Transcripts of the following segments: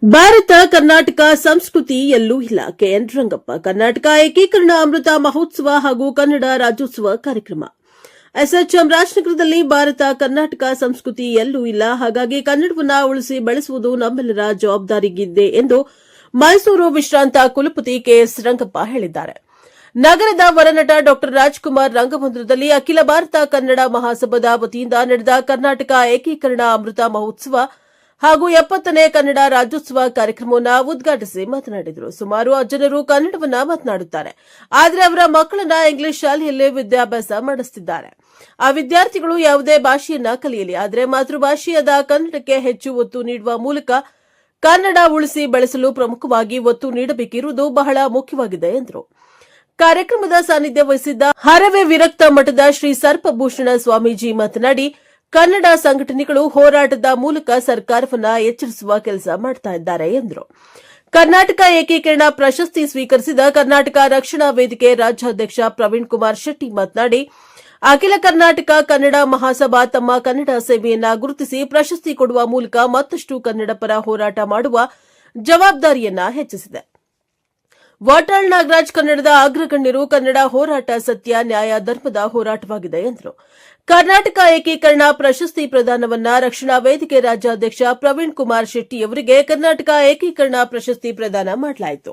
ಭಾರತ ಕರ್ನಾಟಕ ಸಂಸ್ಕೃತಿ ಎಲ್ಲೂ ಇಲ್ಲ. ಕೆಎನ್ ರಂಗಪ್ಪ. ಕರ್ನಾಟಕ ಏಕೀಕರಣ ಅಮೃತ ಮಹೋತ್ಸವ ಹಾಗೂ ಕನ್ನಡ ರಾಜ್ಯೋತ್ಸವ ಕಾರ್ಯಕ್ರಮ. ಎಸ್ಎಚ್ ಚಾಮರಾಜನಗರದಲ್ಲಿ ಭಾರತ ಕರ್ನಾಟಕ ಸಂಸ್ಕೃತಿ ಎಲ್ಲೂ ಇಲ್ಲ, ಹಾಗಾಗಿ ಕನ್ನಡವನ್ನು ಉಳಿಸಿ ಬೆಳೆಸುವುದು ನಮ್ಮೆಲ್ಲರ ಜವಾಬ್ದಾರಿಗಿದೆ ಎಂದು ಮೈಸೂರು ವಿಶ್ರಾಂತ ಕುಲಪತಿ ಕೆಎಸ್ ರಂಗಪ್ಪ ಹೇಳಿದ್ದಾರೆ. ನಗರದ ವರನಟ ಡಾ ರಾಜ್ಕುಮಾರ್ ರಂಗಮಂದಿರದಲ್ಲಿ ಅಖಿಲ ಭಾರತ ಕನ್ನಡ ಮಹಾಸಭಾದ ವತಿಯಿಂದ ನಡೆದ ಕರ್ನಾಟಕ ಏಕೀಕರಣ ಅಮೃತ ಮಹೋತ್ಸವ ಹಾಗೂ 70ನೇ ಕನ್ನಡ ರಾಜ್ಯೋತ್ಸವ ಕಾರ್ಯಕ್ರಮವನ್ನು ಉದ್ಘಾಟಿಸಿ ಮಾತನಾಡಿದರು. ಸುಮಾರು ಜನರು ಕನ್ನಡವನ್ನ ಮಾತನಾಡುತ್ತಾರೆ, ಆದರೆ ಅವರ ಮಕ್ಕಳನ್ನ ಇಂಗ್ಲಿಷ್ ಶಾಲೆಯಲ್ಲೇ ವಿದ್ಯಾಭ್ಯಾಸ ಮಾಡಿಸುತ್ತಿದ್ದಾರೆ. ಆ ವಿದ್ಯಾರ್ಥಿಗಳು ಯಾವುದೇ ಭಾಷೆಯನ್ನ ಕಲಿಯಲಿ, ಆದರೆ ಮಾತೃಭಾಷೆಯಾದ ಕನ್ನಡಕ್ಕೆ ಹೆಚ್ಚು ಒತ್ತು ನೀಡುವ ಮೂಲಕ ಕನ್ನಡ ಉಳಿಸಿ ಬೆಳೆಸಲು ಪ್ರಮುಖವಾಗಿ ಒತ್ತು ನೀಡಬೇಕಿರುವುದು ಬಹಳ ಮುಖ್ಯವಾಗಿದೆ ಎಂದರು. ಕಾರ್ಯಕ್ರಮದ ಸಾನ್ನಿಧ್ಯ ವಹಿಸಿದ್ದ ಹರವೆ ವಿರಕ್ತ ಮಠದ ಶ್ರೀ ಸರ್ಪಭೂಷಣ ಸ್ವಾಮೀಜಿ ಮಾತನಾಡಿ, ಕನ್ನಡ ಸಂಘಟನೆಗಳು ಹೋರಾಟದ ಮೂಲಕ ಸರ್ಕಾರವನ್ನು ಎಚ್ಚರಿಸುವ ಕೆಲಸ ಮಾಡ್ತಾ ಇದ್ದಾರೆ ಎಂದರು. ಕರ್ನಾಟಕ ಏಕೀಕರಣ ಪ್ರಶಸ್ತಿ ಸ್ವೀಕರಿಸಿದ ಕರ್ನಾಟಕ ರಕ್ಷಣಾ ವೇದಿಕೆ ರಾಜ್ಯಾಧ್ಯಕ್ಷ ಪ್ರವೀಣ್ ಕುಮಾರ್ ಶೆಟ್ಟಿ ಮಾತನಾಡಿ, ಅಖಿಲ ಕರ್ನಾಟಕ ಕನ್ನಡ ಮಹಾಸಭಾ ತಮ್ಮ ಕನ್ನಡ ಸೇವೆಯನ್ನ ಗುರುತಿಸಿ ಪ್ರಶಸ್ತಿ ಕೊಡುವ ಮೂಲಕ ಮತ್ತಷ್ಟು ಕನ್ನಡ ಪರ ಹೋರಾಟ ಮಾಡುವ ಜವಾಬ್ದಾರಿಯನ್ನ ಹೆಚ್ಚಿಸಿದೆ. ವಾಟಾಳ್ ನಾಗರಾಜ್ ಕನ್ನಡದ ಅಗ್ರಗಣ್ಯರು, ಕನ್ನಡ ಹೋರಾಟ ಸತ್ಯ, ನ್ಯಾಯ, ಧರ್ಮದ ಹೋರಾಟವಾಗಿದೆ ಎಂದರು. ಕರ್ನಾಟಕ ಏಕೀಕರಣ ಪ್ರಶಸ್ತಿ ಪ್ರದಾನವನ್ನ ರಕ್ಷಣಾ ವೇದಿಕೆ ರಾಜ್ಯಾಧ್ಯಕ್ಷ ಪ್ರವೀಣ್ ಕುಮಾರ್ ಶೆಟ್ಟಿ ಅವರಿಗೆ ಕರ್ನಾಟಕ ಏಕೀಕರಣ ಪ್ರಶಸ್ತಿ ಪ್ರದಾನ ಮಾಡಲಾಯಿತು.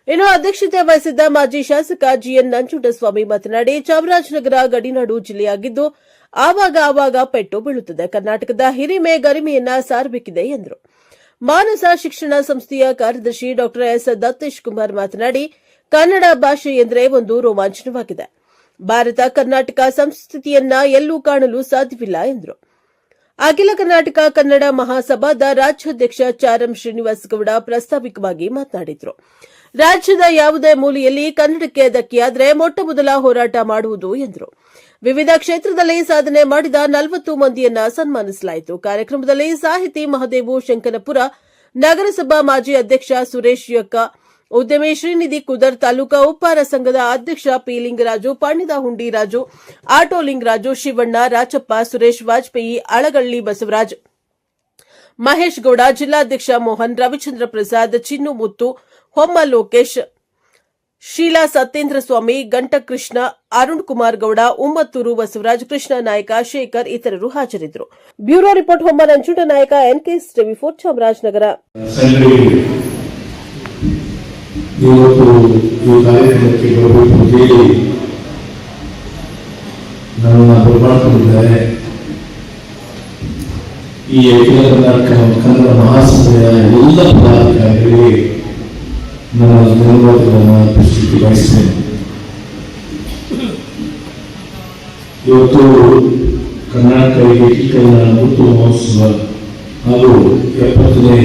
ಇನ್ನು ಅಧ್ಯಕ್ಷತೆ ವಹಿಸಿದ್ದ ಮಾಜಿ ಶಾಸಕ ಜಿಎನ್ ನಂಜುಂಡಸ್ವಾಮಿ ಮಾತನಾಡಿ, ಚಾಮರಾಜನಗರ ಗಡಿನಾಡು ಜಿಲ್ಲೆಯಾಗಿದ್ದು ಆವಾಗ ಪೆಟ್ಟು ಬೀಳುತ್ತದೆ. ಕರ್ನಾಟಕದ ಹಿರಿಮೆ ಗರಿಮೆಯನ್ನ ಸಾರಬೇಕಿದೆ ಎಂದರು. ಮಾನಸ ಶಿಕ್ಷಣ ಸಂಸ್ಥೆಯ ಕಾರ್ಯದರ್ಶಿ ಡಾ ಎಸ್ ದತ್ತೇಶ್ ಕುಮಾರ್ ಮಾತನಾಡಿ, ಕನ್ನಡ ಭಾಷೆ ಎಂದರೆ ಒಂದು ರೋಮಾಂಚನವಾಗಿದೆ. ಭಾರತ ಕರ್ನಾಟಕ ಸಂಸ್ಕೃತಿಯನ್ನ ಎಲ್ಲೂ ಕಾಣಲು ಸಾಧ್ಯವಿಲ್ಲ ಎಂದರು. ಅಖಿಲ ಕರ್ನಾಟಕ ಕನ್ನಡ ಮಹಾಸಭಾದ ರಾಜ್ಯಾಧ್ಯಕ್ಷ ಚಾರಂ ಶ್ರೀನಿವಾಸ ಗೌಡ ಪ್ರಾಸ್ತಾವಿಕವಾಗಿ ಮಾತನಾಡಿದರು. ರಾಜ್ಯದ ಯಾವುದೇ ಮೂಲೆಯಲ್ಲಿ ಕನ್ನಡಕ್ಕೆ ಧಕ್ಕೆಯಾದರೆ ಮೊಟ್ಟಮೊದಲ ಹೋರಾಟ ಮಾಡುವುದು ಎಂದರು. ವಿವಿಧ ಕ್ಷೇತ್ರದಲ್ಲಿ ಸಾಧನೆ ಮಾಡಿದ 40 ಮಂದಿಯನ್ನ ಸನ್ಮಾನಿಸಲಾಯಿತು. ಕಾರ್ಯಕ್ರಮದಲ್ಲಿ ಸಾಹಿತಿ ಮಹದೇವು ಶಂಕನಪುರ, ನಗರಸಭಾ ಮಾಜಿ ಅಧ್ಯಕ್ಷ ಸುರೇಶ್ ಯಕ್ಕ, ಉದ್ಯಮಿ ಶ್ರೀನಿಧಿ ಕುದರ್, ತಾಲೂಕಾ ಉಪ್ಪಾರ ಸಂಘದ ಅಧ್ಯಕ್ಷ ಪಿ ಲಿಂಗರಾಜು, ಪಾಣ್ಯದ ಹುಂಡಿ ರಾಜು, ಆಟೋ ಲಿಂಗರಾಜು, ಶಿವಣ್ಣ, ರಾಚಪ್ಪ, ಸುರೇಶ್ ವಾಜಪೇಯಿ, ಅಳಗಳ್ಳಿ ಬಸವರಾಜ್, ಮಹೇಶ್ ಗೌಡ, ಜಿಲ್ಲಾಧ್ಯಕ್ಷ ಮೋಹನ್, ರವಿಚಂದ್ರ ಪ್ರಸಾದ್, ಚಿನ್ನು ಮುತ್ತು, ಹೊಮ್ಮ ಲೋಕೇಶ್, ಶೀಲಾ ಸತ್ಯೇಂದ್ರ ಸ್ವಾಮಿ, ಗಂಟಕೃಷ್ಣ, ಅರುಣ್ ಕುಮಾರ್ ಗೌಡ, ಉಮ್ಮತ್ತೂರು ಬಸವರಾಜ್, ಕೃಷ್ಣ ನಾಯಕ, ಶೇಖರ್ ಇತರರು ಹಾಜರಿದ್ದರು. ಬ್ಯೂರೋ ರಿಪೋರ್ಟ್ ಹೊಮ್ಮ ನಂಜುಂಡ ನಾಯಕ, ಎನ್ಕೆಎಸ್ ಟಿವಿ 4 ಚಾಮರಾಜನಗರ. ಇವತ್ತು ಈ ಕಾರ್ಯಕ್ರಮಕ್ಕೆ ಬರಬೇಕು ಹೇಳಿ ನನ್ನನ್ನು ಬರಮಾಡಿಕೊಂಡಿದ್ದಾರೆ. ಈ ಅಖಿಲ ಕರ್ನಾಟಕ ಕನ್ನಡ ಮಹಾಸಭೆಯ ಎಲ್ಲ ಪದಾಧಿಕಾರಿಗಳಿಗೆ ನನ್ನ ಧನ್ಯವಾದಗಳನ್ನು ಅರ್ಪಿಸಲಿಕ್ಕೆ ಬಯಸ್ತೇನೆ. ಇವತ್ತು ಕರ್ನಾಟಕ ಏಕೀಕರಣ ಅಮೃತ ಮಹೋತ್ಸವ ಹಾಗೂ 70ನೇ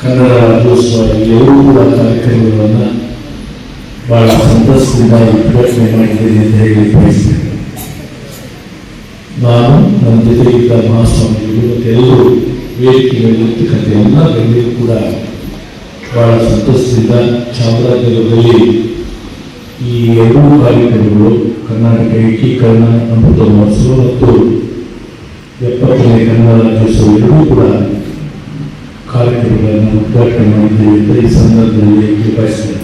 ಕನ್ನಡ ರಾಜ್ಯೋತ್ಸವ ಎಲ್ಲರೂ ಕೂಡ ಕಾರ್ಯಕ್ರಮಗಳನ್ನು ಬಹಳ ಸಂತಸದಿಂದ ಉದ್ಘಾಟನೆ ಮಾಡಿದ್ದೇನೆ ಅಂತ ಹೇಳಿ ಬಯಸ್ತೇನೆ. ನಾನು ನನ್ನ ಜೊತೆಗಿದ್ದ ಮಹಾಸ್ವಾಮಿಗಳು ಮತ್ತು ಎಲ್ಲರೂ ವೇದಿಕೆಯಲ್ಲಿರ್ತಕ್ಕಂಥ ಎಲ್ಲ ಗಣ್ಯರು ಕೂಡ ಬಹಳ ಸಂತಸದಿಂದ ಚಾಮರಾಜನಗರದಲ್ಲಿ ಈ ಎರಡೂ ಕಾರ್ಯಕ್ರಮಗಳು ಕರ್ನಾಟಕ ಏಕೀಕರಣ ಅಮೃತ ಮಹೋತ್ಸವ ಮತ್ತು 70ನೇ ಕನ್ನಡ ರಾಜ್ಯೋತ್ಸವ ಎರಡೂ ಕೂಡ ಕಾರ್ಯಕ್ರಮಗಳನ್ನು ಉದ್ಘಾಟನೆ ಮಾಡಿದ್ದೇವೆ ಅಂತ ಈ ಸಂದರ್ಭದಲ್ಲಿ ಬಯಸ್ತೇನೆ.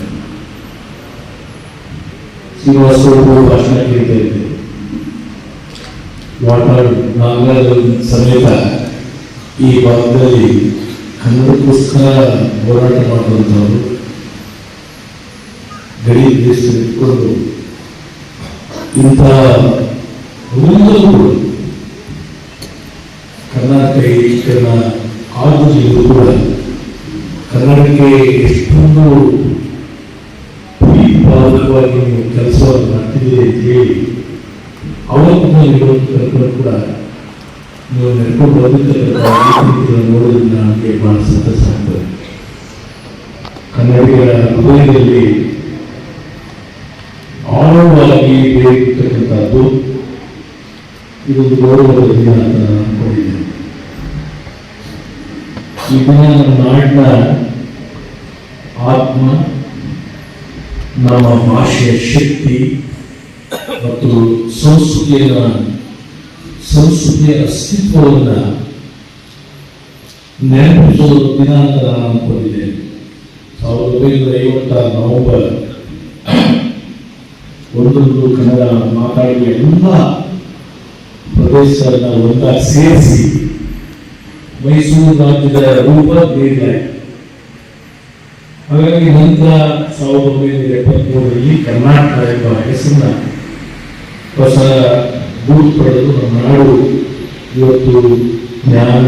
ಶ್ರೀನಿವಾಸವರು ಭಾಷಣ ಕೇಳ್ತಾ ಇದ್ದೆ. ವಾಟಾಳ್ ನಾಗರಾಜ್ ಸಮೇತ ಈ ಭಾಗದಲ್ಲಿ ಕನ್ನಡಕ್ಕೋಸ್ಕರ ಹೋರಾಟ ಮಾಡುವಂಥವರು ಗಡಿ ದೇಶದಲ್ಲಿ ಇಟ್ಕೊಂಡು ಇಂಥ ಎಲ್ಲರೂ ಕರ್ನಾಟಕ ಏಕೀಕರಣ ಆಗುವುದಿಲ್ಲೂ ಕೂಡ ಕನ್ನಡಕ್ಕೆ ಎಷ್ಟೊಂದು ಪ್ರೀತಿಪಾದಕವಾಗಿ ಕೆಲಸವನ್ನು ಮಾಡ್ತಿದ್ದೀರಿ ಅಂತ ಹೇಳಿ ಅವತ್ತು ಕೂಡ ನೀವು ನಡ್ಕೊಂಡು ಬಂದಿದ್ದನ್ನು ನೋಡೋದ್ರಿಂದ ನನಗೆ ಬಹಳ ಸಂತಸ ಆಗ್ತದೆ. ಕನ್ನಡಿಗರ ಹೃದಯದಲ್ಲಿ ಆಳವಾಗಿ ಬೇರಿರ್ತಕ್ಕಂಥದ್ದು ಇದೊಂದು ಗೌರವದ ದಿನ ಅಂತ ನಾನು ಅನ್ಕೊಂಡಿದ್ದೇನೆ. ಈ ದಿನ ನಮ್ಮ ನಾಡಿನ ಆತ್ಮ, ನಮ್ಮ ಭಾಷೆಯ ಶಕ್ತಿ ಮತ್ತು ಸಂಸ್ಕೃತಿಯ ಅಸ್ತಿತ್ವವನ್ನು ನೆನಪಿಸುವ ದಿನ ಅಂತ ನಾನು ಅಂದ್ಕೊಂಡಿದ್ದೇನೆ. 1950 ನವೆಂಬರ್ 1 ಕನ್ನಡ ಮಾತಾಡುವ ಎಲ್ಲ ಪ್ರದೇಶಗಳನ್ನ ಒಂದಾಗಿ ಸೇರಿಸಿ ಮೈಸೂರು ರಾಜ್ಯದ ರೂಪ ನೀಡಿದ್ದಾರೆ. ಹಾಗಾಗಿ ನಂತರ 1973ರಲ್ಲಿ ಕರ್ನಾಟಕ ಎಂಬ ಹೆಸರನ್ನ ಹೊಸ ಗೂಡು ಪಡೆದು ನಮ್ಮ ನಾಡು ಇವತ್ತು ಜ್ಞಾನ,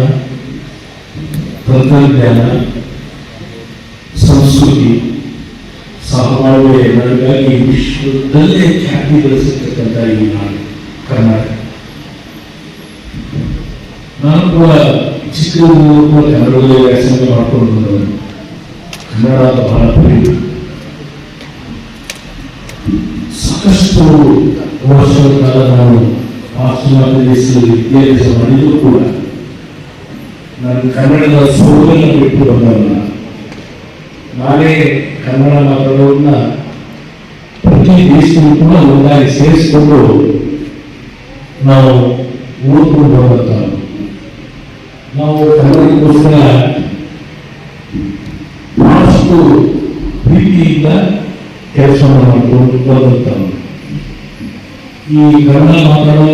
ತಂತ್ರಜ್ಞಾನ, ಸಂಸ್ಕೃತಿ, ಸಹಬಾಳ್ವೆ ನನಗಾಗಿ ವಿಶ್ವದಲ್ಲೇ ಖ್ಯಾತಿ ಗಳಿಸಿರ್ತಕ್ಕಂಥ ಈ ನಾಡು ಕರ್ನಾಟಕ. ನಾನು ಕೂಡ ಚಿಕ್ಕವರು ಕೂಡ ಕನ್ನಡದಲ್ಲಿ ವ್ಯಾಸಂಗ ಮಾಡಿಕೊಂಡು ಬಂದವನು. ಕನ್ನಡ ಬಹಳ ಪ್ರಿಯ. ಸಾಕಷ್ಟು ವರ್ಷಗಳ ಕಾಲ ನಾನು ಪಾಶ್ಚಿಮಾತ್ಯ ದೇಶದಲ್ಲಿ ವಿದ್ಯಾಭ್ಯಾಸ ಮಾಡಿದ್ರು ಕೂಡ ನಾನು ಕನ್ನಡದ ಸೋಲನ್ನು ಬಿಟ್ಟು ಬಂದವನ್ನ. ನಾನೇ ಕನ್ನಡ ಮಾತಾಡೋರನ್ನ ಪ್ರತಿ ದೇಶದಲ್ಲೂ ಕೂಡ ಒಂದಾಗಿ ಸೇರಿಸಿಕೊಂಡು ನಾವು ಓದ್ಕೊಂಡು ಹೋಗುತ್ತ ನಾವು ಕನ್ನಡಕ್ಕೋಸ್ಕರ ಬಹಳಷ್ಟು ಪ್ರೀತಿಯಿಂದ ಕೆಲಸವನ್ನು ಮಾಡಿಕೊಂಡು ಬಂದಂತ ಈ ಕನ್ನಡ ಮಾತಾಡೋ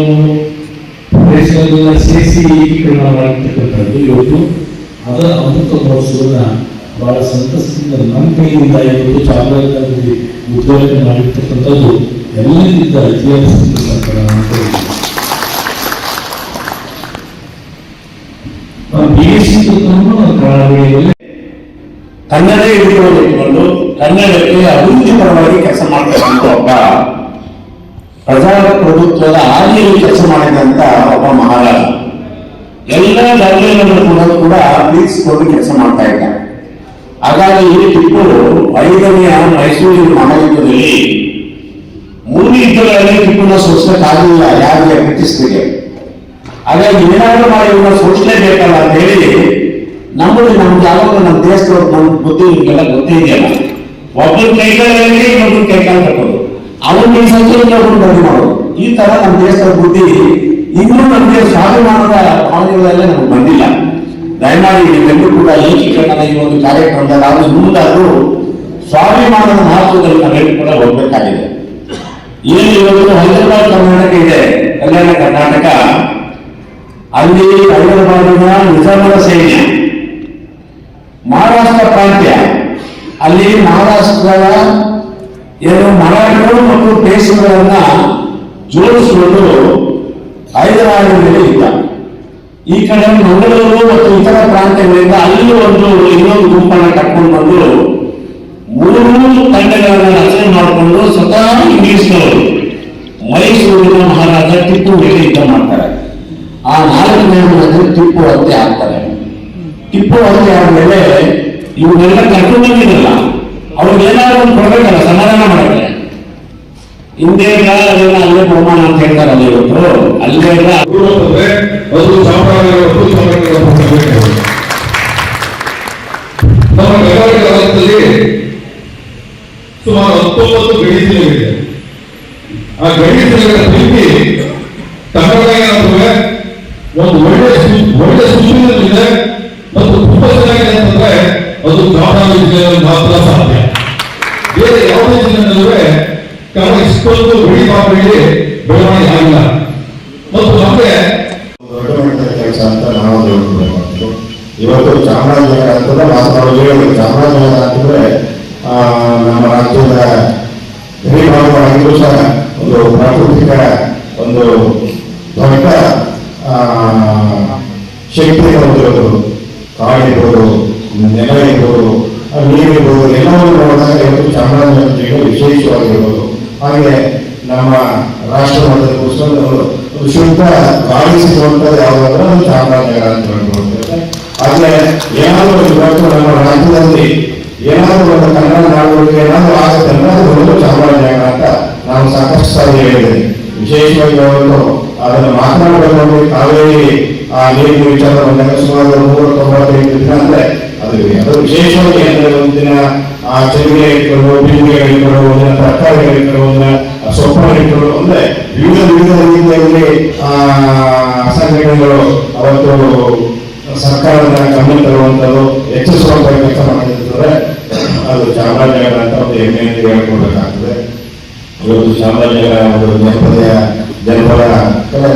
ಪ್ರದೇಶಗಳೆಲ್ಲ ಸೇರಿಸಿ ಏಕೀಕರಣ ಮಾಡಿರ್ತಕ್ಕಂಥದ್ದು ಇವತ್ತು ಅದರ ಅಮೃತ ಮಹೋತ್ಸವನ ಬಹಳ ಸಂತಸದಿಂದ ನನ್ನ ಕೈಯಿಂದ ಇವತ್ತು ಚಾಮರಾಜನಗರದಲ್ಲಿ ಉದ್ಘಾಟನೆ ಮಾಡಿರ್ತಕ್ಕಂಥದ್ದು ಎಲ್ಲರಿಂದ ಇತಿಹಾಸ ಕನ್ನಡ ಹಿಡಿದುಕೊಂಡು ಕನ್ನಡಕ್ಕೆ ಅಭಿವೃದ್ಧಿ ಪರವಾಗಿ ಕೆಲಸ ಮಾಡತಕ್ಕಂಥ ಒಬ್ಬ ಪ್ರಜಾಪ್ರಭುತ್ವದ ಹಾದಿಯಲ್ಲಿ ಕೆಲಸ ಮಾಡಿದಂತ ಒಬ್ಬ ಮಹಾರಾಜ. ಎಲ್ಲ ಧರ್ಮಗಳನ್ನು ಕೂಡ ಪ್ರೀತಿಸಿಕೊಂಡು ಕೆಲಸ ಮಾಡ್ತಾ ಇದ್ದ. ಹಾಗಾಗಿ ಟಿಪ್ಪು 5ನೇ ಮೈಸೂರಿನ ಮಹಾಯುದ್ಧದಲ್ಲಿ 3 ಯುದ್ಧಗಳಲ್ಲಿ ಟಿಪ್ಪುನ ಸೋಲಿಸಕ್ಕಾಗಲಿಲ್ಲ ಯಾರಿಗೆ ಬ್ರಿಟಿಷರಿಗೆ. ಹಾಗಾಗಿ ಏನಾದರೂ ಮಾಡಿ ಇವನ್ನ ಸೋಲಿಸಲೇಬೇಕಲ್ಲ ಅಂತ ಹೇಳಿ ನಮ್ಗೆ ಯಾವಾಗ ನಮ್ಮ ದೇಶದವ್ರು ನಮ್ಮ ಬುದ್ಧಿ ನಿಮಗೆಲ್ಲ ಗೊತ್ತೇ ಇದೆಯಲ್ಲ, ಒಬ್ಬರು ಕೈಗಳಲ್ಲಿ ಇನ್ನೊಬ್ರು ಕೈಕಾಲು ಕಟ್ಟೋದು, ಅವನಿಗೆ ಸಂಚಲನವನ್ನು ಬದಲು ಮಾಡೋದು. ಈ ತರ ನಮ್ಮ ದೇಶದ ಬುದ್ಧಿ ಇನ್ನೂ ನಮಗೆ ಸ್ವಾಭಿಮಾನದ ಭಾವನೆಗಳೆಲ್ಲ ನಮ್ಗೆ ಬಂದಿಲ್ಲ. ದಯಮಾಡಿ ನೀವೆಲ್ಲರೂ ಕೂಡ ಏಕೀಕರಣದ ಈ ಒಂದು ಕಾರ್ಯಕ್ರಮದಲ್ಲಿ ಆದರೂ ಮುಂದಾದರೂ ಸ್ವಾಭಿಮಾನದ ಮಹತ್ವದಲ್ಲಿ ನಾವೆಲ್ಲರೂ ಕೂಡ ಹೋಗ್ಬೇಕಾಗಿದೆ. ಏನು ಇವತ್ತು ಹೈದರಾಬಾದ್ ಕರ್ನಾಟಕ ಇದೆ, ಕಲ್ಯಾಣ ಕರ್ನಾಟಕ, ಅಲ್ಲಿ ಹೈದರಾಬಾದಿನ ನಿಜಾಮರ ಸೈನ್ಯ, ಮಹಾರಾಷ್ಟ್ರ ಪ್ರಾಂತ್ಯ, ಅಲ್ಲಿ ಮಹಾರಾಷ್ಟ್ರದ ಏನು ಮರಾಠರು ಮತ್ತು ಪೇಶ್ವೆಗಳನ್ನ ಜೋಡಿಸುವುದು ಹೈದರಾಬಾದ್ ಮೇಲೆ ಇದ್ದ. ಈ ಕಡೆ ಮಂಗಳೂರು ಮತ್ತು ಇತರ ಪ್ರಾಂತ್ಯಗಳಿಂದ ಅಲ್ಲಿ ಒಂದು ಇನ್ನೊಂದು ಗುಂಪನ್ನು ಕಟ್ಕೊಂಡು ಬಂದು 3 ತಂಡಗಳನ್ನು ರಚನೆ ಮಾಡಿಕೊಂಡು ಸ್ವತಃ ಇಂಗ್ಲಿಷ್ನವರು ಮೈಸೂರಿನ ಮಹಾರಾಜ ಟಿಪ್ಪು ಮೇಲೆ ಯುದ್ಧ ಮಾಡ್ತಾರೆ. ಆ 4ನೇ ದಿನದಲ್ಲಿ ಟಿಪ್ಪು ಹತ್ಯೆ ಆಗ್ತಾರೆ. ಟಿಪ್ಪು ಹತ್ಯೆ ಆದ್ಮೇಲೆ ಇವನ್ನೆಲ್ಲ ಕರ್ಕೊಂಡು ಬಂದಿರಲ್ಲ, ಅವ್ರಿಗೇನಾದ್ರು ಒಂದು ಕೊಡ್ಬೇಕಲ್ಲ, ಸಮಾಧಾನ ಮಾಡಕ್ಕೆ. ಹಿಂದೆ ಅದೆಲ್ಲ ಅಲ್ಲೇ ಪ್ರಮಾಣ ಅಂತ ಹೇಳ್ತಾರಲ್ಲ, ಇವತ್ತು ಅಲ್ಲೇ ಎಲ್ಲ ಅದು ನಮ್ಮ ಕೈಗಾರಿಕಾ ವಲಯದಲ್ಲಿ ಸುಮಾರು 19 ಗಡಿಸಿಲುಗಳಿದೆ. ಆ ಗಡಿಸಿಲುಗಳ ಪ್ರೀತಿ ತಮಿಳುನಾಡಿನ ಒಂದು ಒಳ್ಳೆ ಸುಶೀಲತೆ ಮತ್ತು ತುಂಬಾ ಚೆನ್ನಾಗಿದೆ ಅಂತಂದ್ರೆ ಅದು ಚಾಮರಾಜನಗರ ಜಿಲ್ಲೆಯಲ್ಲಿ ಮಾತ್ರ ಸಾಧ್ಯ. ಬೇರೆ ಯಾವುದೇ ಜಿಲ್ಲೆಯಲ್ಲೂ ಕಾರಣ ಇಷ್ಟೊಂದು ಗಡಿ ಮಾರ್ಗದಲ್ಲಿ ಬೆಳವಣಿಗೆ ಆಗಿಲ್ಲ. ಮತ್ತು ನಮಗೆ ದೊಡ್ಡ ಮಟ್ಟದ ಕೆಲಸ ಅಂತ ನಾವು ಹೇಳ್ಕೊಳ್ಬೇಕಾಗ್ತದೆ. ಇವತ್ತು ಚಾಮರಾಜನಗರ ಅಂತಂದ್ರೆ ಮಾತನಾಡೋದು ಚಾಮರಾಜನಗರ ಅಂತಂದ್ರೆ ನಮ್ಮ ರಾಜ್ಯದ ಗಡಿ ಭಾಗವಾಗಿದ್ರು ಸಹ ಒಂದು ಪ್ರಾಕೃತಿಕ ಒಂದು ದೊಡ್ಡ ಶಕ್ತಿಯನ್ನು ಹೊಂದಿರೋದು. ಕಾಡಿರ್ಬೋದು, ನೆಲ ಇರ್ಬೋದು, ನೀರಿರ್ಬೋದು, ಎಲ್ಲವನ್ನು ನೋಡಿದಾಗ ಇವತ್ತು ಚಾಮರಾಜನಗರ ಜಿಲ್ಲೆ ವಿಶೇಷವಾಗಿರ್ಬೋದು. ಹಾಗೆ ನಮ್ಮ ರಾಷ್ಟ್ರ ಮಟ್ಟದ ಒಂದು ಶುದ್ಧ ಗಾಳಿ ಸಿಗುವಂಥದ್ದು ಯಾವುದಾದ್ರೂ ಒಂದು ಚಾಮರಾಜನಗರ ಅಂತ ಹೇಳ್ಕೊಳ್ತೇವೆ. ಆದರೆ ಏನಾದರೂ ಇವತ್ತು ನಮ್ಮ ರಾಜ್ಯದಲ್ಲಿ ಏನಾದರೂ ಒಂದು ಕನ್ನಡ ನಾಡುಗಳಿಗೆ ಏನಾದರೂ ಆಗುತ್ತೆ ಅಂದ್ರೆ ಅದು ಒಂದು ಚಾಮರಾಜನಗರ ಅಂತ ನಾವು ಸಾಕಷ್ಟು ಸಾರಿ ಹೇಳಿದ್ದೇವೆ. ವಿಶೇಷವಾಗಿ ಅವತ್ತು ಅದನ್ನು ಮಾತನಾಡಬೇಕು. ಕಾವೇರಿ ಆ ನೀರಿನ ವಿಚಾರ ಬಂದಾಗ ಸುಮಾರು 195 ದಿನ ಅಂದ್ರೆ ಅದು ವಿಶೇಷವಾಗಿ ಅಂದ್ರೆ ಒಂದಿನ ಆ ಚೆರಿಗೆ ಇಟ್ಕೊಂಡು, ಬೀನ್ಗೆ ಇಟ್ಕೊಂಡು, ಒಂದಿನ ತರಕಾರಿಗಳು ಇಟ್ಕೊಂಡು, ಒಂದಿನ ಸೊಪ್ಪನ್ನು ಇಟ್ಕೊಂಡು, ಅಂದ್ರೆ ವಿವಿಧ ರೀತಿಯಲ್ಲಿ ಸಂಘಟನೆಗಳು ಅವತ್ತು ಸರ್ಕಾರದ ಗಮನ ತರುವಂಥದ್ದು ಹೆಚ್ಚಿಸುವಂತ ಕೆಲಸ ಮಾಡಿದ್ರೆ ಅದು ಚಾಮರಾಜನಗರ ಅಂತ ಒಂದು ಹೆಮ್ಮೆಯಿಂದ ಹೇಳ್ಕೊಳ್ಬೇಕಾಗ್ತದೆ. ಇವತ್ತು ಚಾಮರಾಜನಗರ ಒಂದು ಜನಪದ